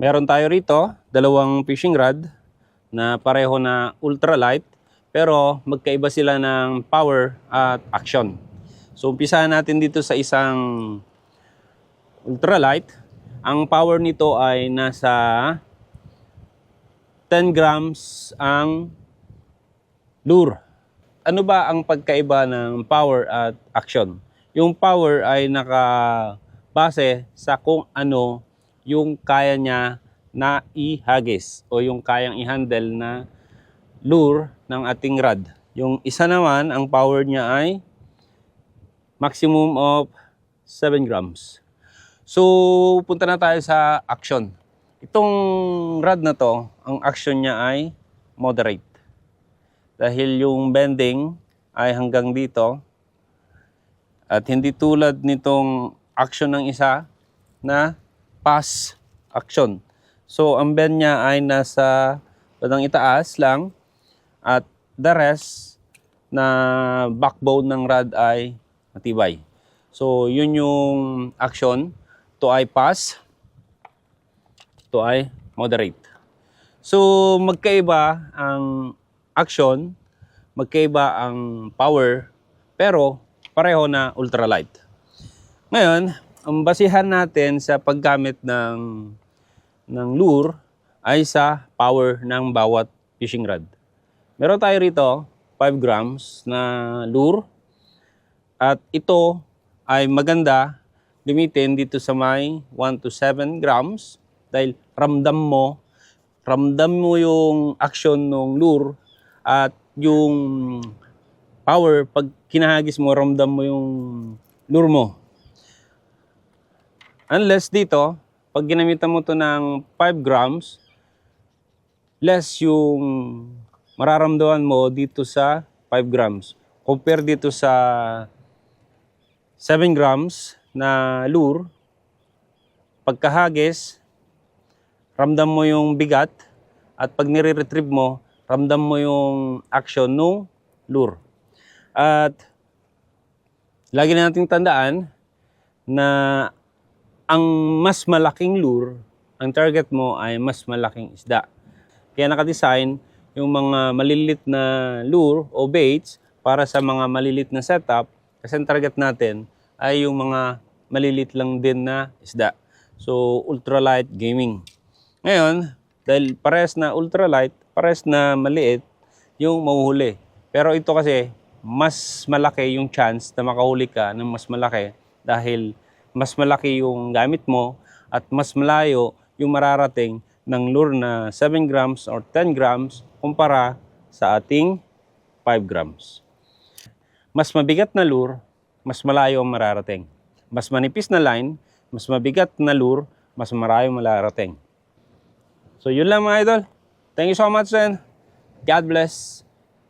Meron tayo rito, dalawang fishing rod na pareho na ultralight, pero magkaiba sila ng power at action. So umpisahan natin dito sa isang ultralight. Ang power nito ay nasa 10 grams ang lure. Ano ba ang pagkaiba ng power at action? Yung power ay nakabase sa kung ano yung kaya niya na ihagis o yung kayang i-handle na lure ng ating rod. Yung isa naman, ang power niya ay maximum of 7 grams. So, punta na tayo sa action. Itong rod na to, ang action niya ay moderate. Dahil yung bending ay hanggang dito at hindi tulad nitong action ng isa na pass action. So, ang bend niya ay nasa bandang itaas lang at the rest na backbone ng rod ay matibay. So, yun yung action. Ito ay pass. Ito ay moderate. So, magkaiba ang action, magkaiba ang power, pero pareho na ultralight. Ngayon, ang basihan natin sa paggamit ng lure ay sa power ng bawat fishing rod. Meron tayo rito 5 grams na lure at ito ay maganda gamitin dito sa may 1 to 7 grams dahil ramdam mo yung action ng lure at yung power pag kinahagis mo, ramdam mo yung lure mo. Unless dito, pag ginamitan mo to ng 5 grams, less yung mararamdaman mo dito sa 5 grams. Compare dito sa 7 grams na lure, pagkahagis, ramdam mo yung bigat at pag nire-retrieve mo, ramdam mo yung action ng lure. At lagi na nating tandaan na ang mas malaking lure, ang target mo ay mas malaking isda. Kaya nakadesign yung mga malilit na lure o baits para sa mga malilit na setup kasi ang target natin ay yung mga malilit lang din na isda. So, ultralight gaming. Ngayon, dahil pares na ultralight, pares na maliit yung mahuhuli. Pero ito kasi, mas malaki yung chance na makahuli ka ng mas malaki dahil mas malaki yung gamit mo at mas malayo yung mararating ng lure na 7 grams or 10 grams kumpara sa ating 5 grams. Mas mabigat na lure, mas malayo ang mararating. Mas manipis na line, mas mabigat na lure, mas malayo mararating. So yun lang mga idol. Thank you so much and God bless.